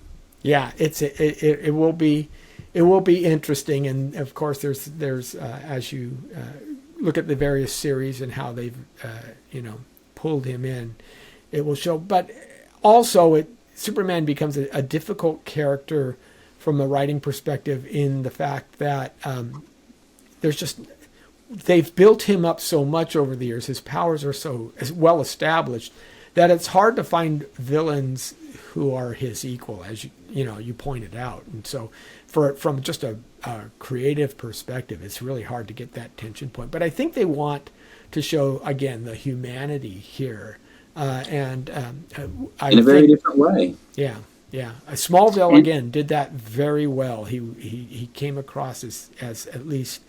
It will be. It will be interesting, and of course, there's as you look at the various series and how they've pulled him in, it will show. But also, Superman becomes a difficult character from a writing perspective in the fact that they've built him up so much over the years. His powers are so well established that it's hard to find villains who are his equal, as you pointed out. And so from just a creative perspective, it's really hard to get that tension point. But I think they want to show, again, the humanity here. In a very different way. Yeah. Smallville, again, did that very well. He came across as at least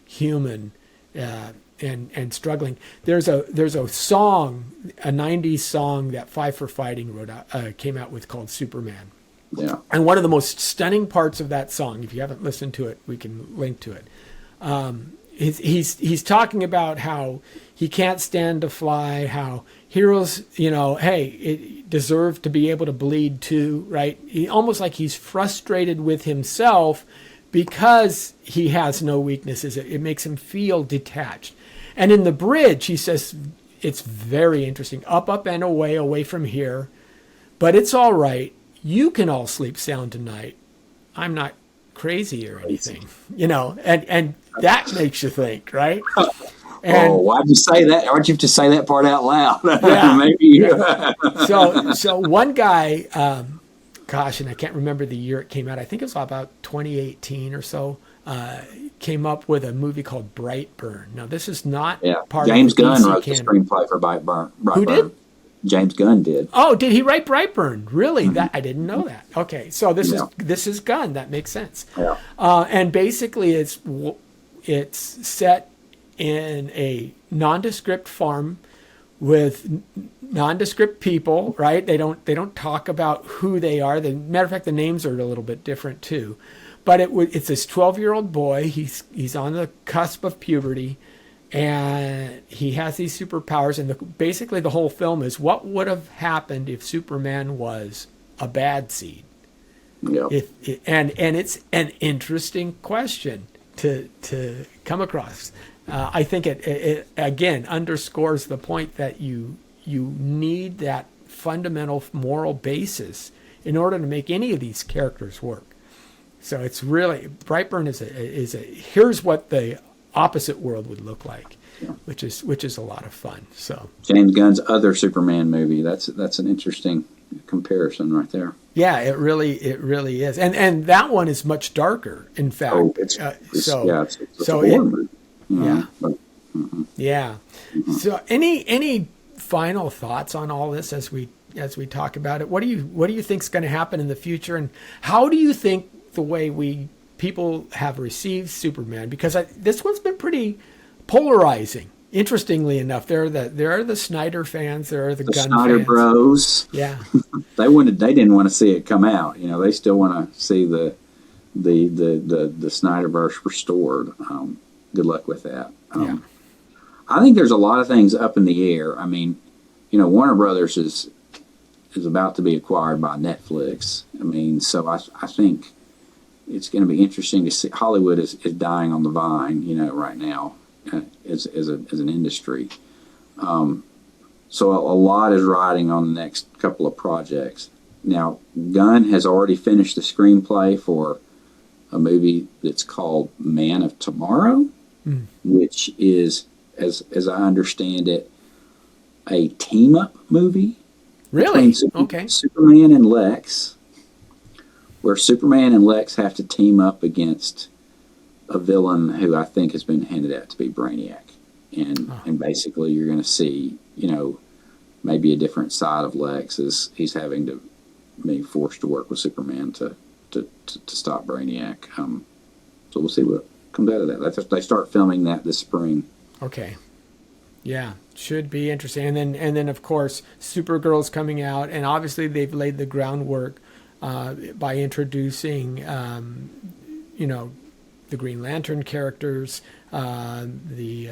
human and struggling. There's a song, a 90s song that Five for Fighting came out with called Superman. Yeah. And one of the most stunning parts of that song, if you haven't listened to it, we can link to it. He's talking about how he can't stand to fly, how heroes, deserve to be able to bleed too, right? Almost like he's frustrated with himself because he has no weaknesses. It makes him feel detached. And in the bridge, he says, it's very interesting. Up and away from here. But it's all right. You can all sleep sound tonight. I'm not crazy or anything, and that makes you think, right? And, why'd you say that? Why'd you have to say that part out loud? Yeah, Maybe. Yeah. So one guy, and I can't remember the year it came out. I think it was about 2018 or so. Came up with a movie called Brightburn. Now, this is not part James of the Gunn DC wrote canon. the screenplay for Brightburn. Who did? James Gunn did. Oh, did he write Brightburn? Really? That I didn't know that. Okay, so this is Gunn. That makes sense. Yeah. And basically, it's set in a nondescript farm with nondescript people. Right? They don't talk about who they are. Matter of fact, the names are a little bit different too. But it's this 12-year-old boy. He's on the cusp of puberty. And he has these superpowers, and basically the whole film is what would have happened if Superman was a bad seed. Yeah. And it's an interesting question to come across. I think it again underscores the point that you need that fundamental moral basis in order to make any of these characters work. So it's really Brightburn is a here's what the opposite world would look like, Yeah. which is a lot of fun. So James Gunn's other Superman movie. That's an interesting comparison right there. yeah, it really is, and that one is much darker. In fact, Oh, it's a horror movie. Yeah. But, yeah. So any final thoughts on all this as we talk about it? What do you think is going to happen in the future, and how do you think the way people have received Superman? Because this one's been pretty polarizing. Interestingly enough, there are the Snyder fans, there are the Gunn Snyder fans. Bros. Yeah, they didn't want to see it come out. They still want to see the Snyderverse restored. Good luck with that. Yeah. I think there's a lot of things up in the air. I mean, Warner Brothers is about to be acquired by Netflix. I mean, so I think it's going to be interesting to see. Hollywood is dying on the vine, right now as an industry. So a lot is riding on the next couple of projects. Now, Gunn has already finished the screenplay for a movie that's called Man of Tomorrow, which is, as I understand it, a team-up movie. really? Okay. Superman and Lex, where Superman and Lex have to team up against a villain who I think has been hinted at to be Brainiac. And basically you're going to see, maybe a different side of Lex as he's having to be forced to work with Superman to stop Brainiac. So we'll see what comes out of that. They start filming that this spring. Okay. Yeah, should be interesting. And then of course Supergirl's coming out, and obviously they've laid the groundwork by introducing the Green Lantern characters, the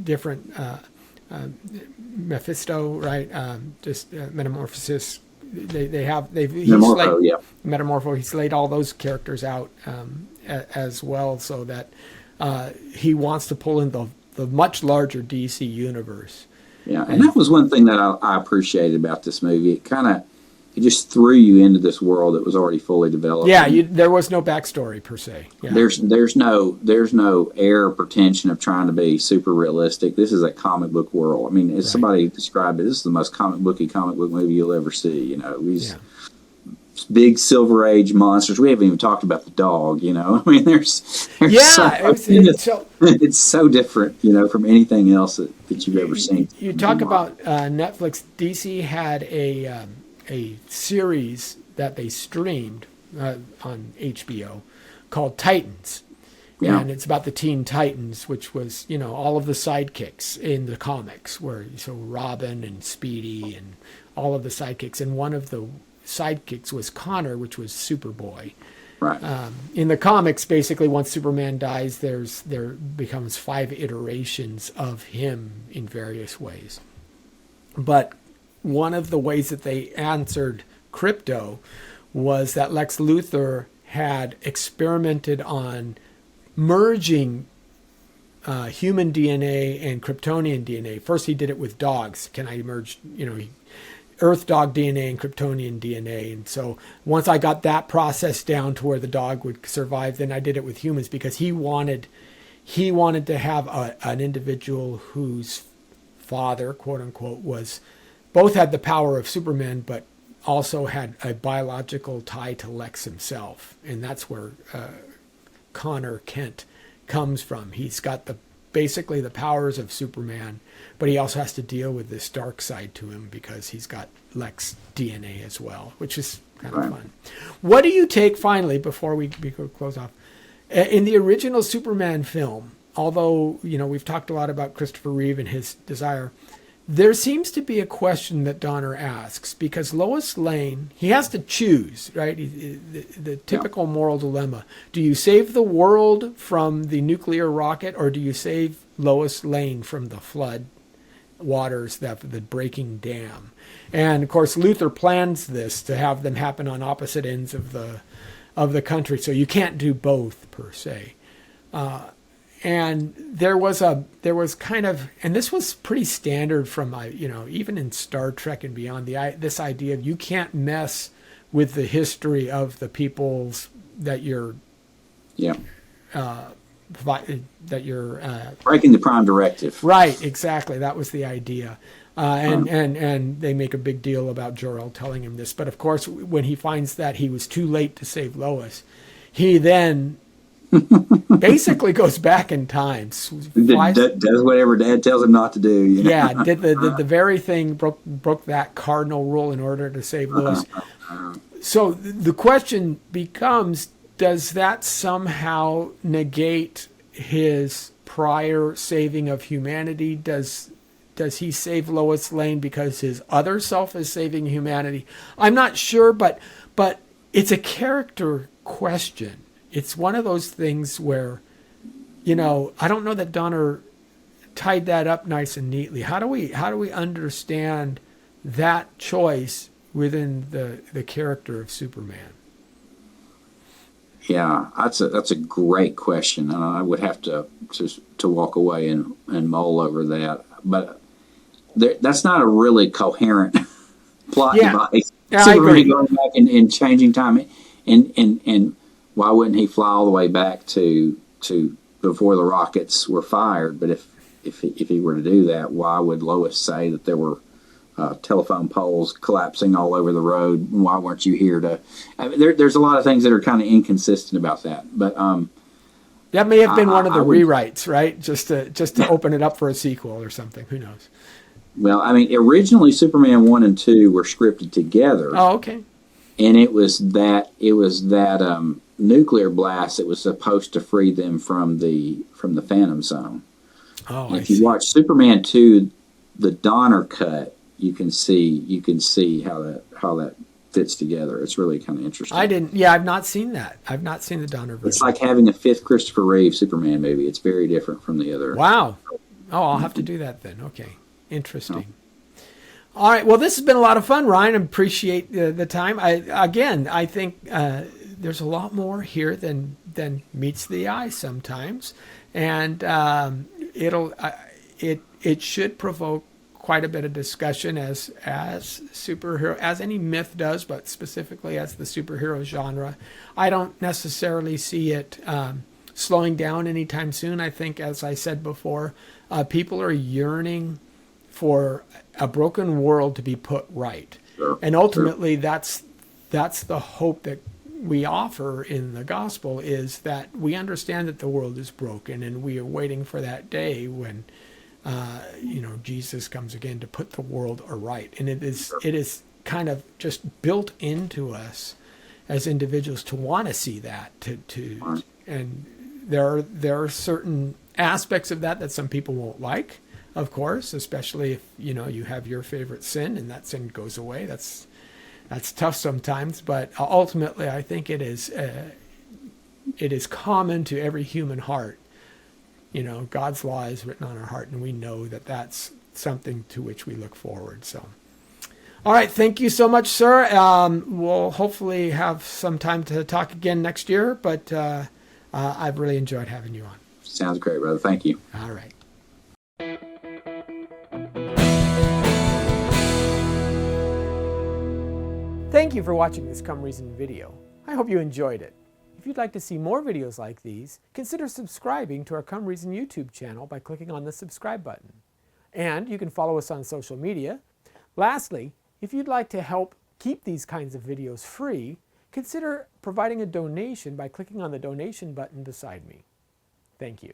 different Mephisto, right? Metamorphosis. Metamorpho. He's laid all those characters out as well, so that he wants to pull in the much larger DC universe. Yeah, and that was one thing that I appreciated about this movie. It just threw you into this world that was already fully developed. Yeah, there was no backstory per se. Yeah. There's no air or pretension of trying to be super realistic. This is a comic book world. I mean, as somebody described it, this is the most comic book movie you'll ever see. These big Silver Age monsters. We haven't even talked about the dog. I mean, it's so different. From anything else that you've ever seen. You talk about Netflix. DC had a series that they streamed on HBO called Titans. Yeah. And it's about the Teen Titans, which was, all of the sidekicks in the comics, so Robin and Speedy and all of the sidekicks. And one of the sidekicks was Connor, which was Superboy. Right. In the comics, basically, once Superman dies, there becomes 5 iterations of him in various ways. But one of the ways that they answered Crypto was that Lex Luthor had experimented on merging human DNA and Kryptonian DNA. First, he did it with dogs. Can I merge, Earth dog DNA and Kryptonian DNA? And so once I got that process down to where the dog would survive, then I did it with humans, because he wanted to have an individual whose father, quote unquote, both had the power of Superman, but also had a biological tie to Lex himself. And that's where Connor Kent comes from. He's got basically the powers of Superman, but he also has to deal with this dark side to him because he's got Lex DNA as well, which is kind of fun. What do you take, finally, before we close off, in the original Superman film? Although, we've talked a lot about Christopher Reeve and his desire, there seems to be a question that Donner asks, because Lois Lane, he has to choose, right? The typical moral dilemma. Do you save the world from the nuclear rocket, or do you save Lois Lane from the flood waters, the breaking dam? And of course, Luthor plans this to have them happen on opposite ends of the country, so you can't do both per se. And there was kind of, and this was pretty standard from, even in Star Trek and beyond, this idea of you can't mess with the history of the peoples that you're breaking the prime directive. Right, exactly. That was the idea. And they make a big deal about Jor-El telling him this. But of course, when he finds that he was too late to save Lois, he then basically goes back in time. Does whatever Dad tells him not to do. Yeah, did the very thing, broke that cardinal rule in order to save Lois. So the question becomes, does that somehow negate his prior saving of humanity? Does he save Lois Lane because his other self is saving humanity? I'm not sure, but it's a character question. It's one of those things where, I don't know that Donner tied that up nice and neatly. How do we understand that choice within the character of Superman? Yeah, that's a great question, and I would have to walk away and mull over that. But that's not a really coherent plot device. Yeah, Superman going back and changing time, and why wouldn't he fly all the way back to before the rockets were fired? But if he were to do that, why would Lois say that there were telephone poles collapsing all over the road? Why weren't you here to? I mean, there's a lot of things that are kind of inconsistent about that. But that may have been one of the rewrites, right? Just to open it up for a sequel or something. Who knows? Well, I mean, originally Superman 1 and 2 were scripted together. Oh, okay. And it was that nuclear blast that was supposed to free them from the Phantom Zone. Oh, and if you watch Superman 2, the Donner cut, you can see how that fits together. It's really kind of interesting. I've not seen that. I've not seen the Donner version. It's like having a fifth Christopher Reeve Superman movie. It's very different from the other. Wow. Oh, I'll have to do that then. Okay. Interesting. All right. Well, this has been a lot of fun, Ryan. I appreciate the time. I think there's a lot more here than meets the eye sometimes, and it should provoke quite a bit of discussion as superhero, as any myth does, but specifically as the superhero genre. I don't necessarily see it slowing down anytime soon. I think, as I said before, people are yearning for a broken world to be put right. Sure. And ultimately that's the hope that we offer in the gospel, is that we understand that the world is broken, and we are waiting for that day when Jesus comes again to put the world aright. And it is kind of just built into us as individuals to want to see that, and there are certain aspects of that some people won't like, of course, especially if you have your favorite sin and that sin goes away. That's tough sometimes, but ultimately I think it is common to every human heart. God's law is written on our heart, and we know that that's something to which we look forward. So, all right, thank you so much, sir. We'll hopefully have some time to talk again next year, but I've really enjoyed having you on. Sounds great, brother. Thank you. All right. Thank you for watching this Come Reason video. I hope you enjoyed it. If you'd like to see more videos like these, consider subscribing to our Come Reason YouTube channel by clicking on the subscribe button. And you can follow us on social media. Lastly, if you'd like to help keep these kinds of videos free, consider providing a donation by clicking on the donation button beside me. Thank you.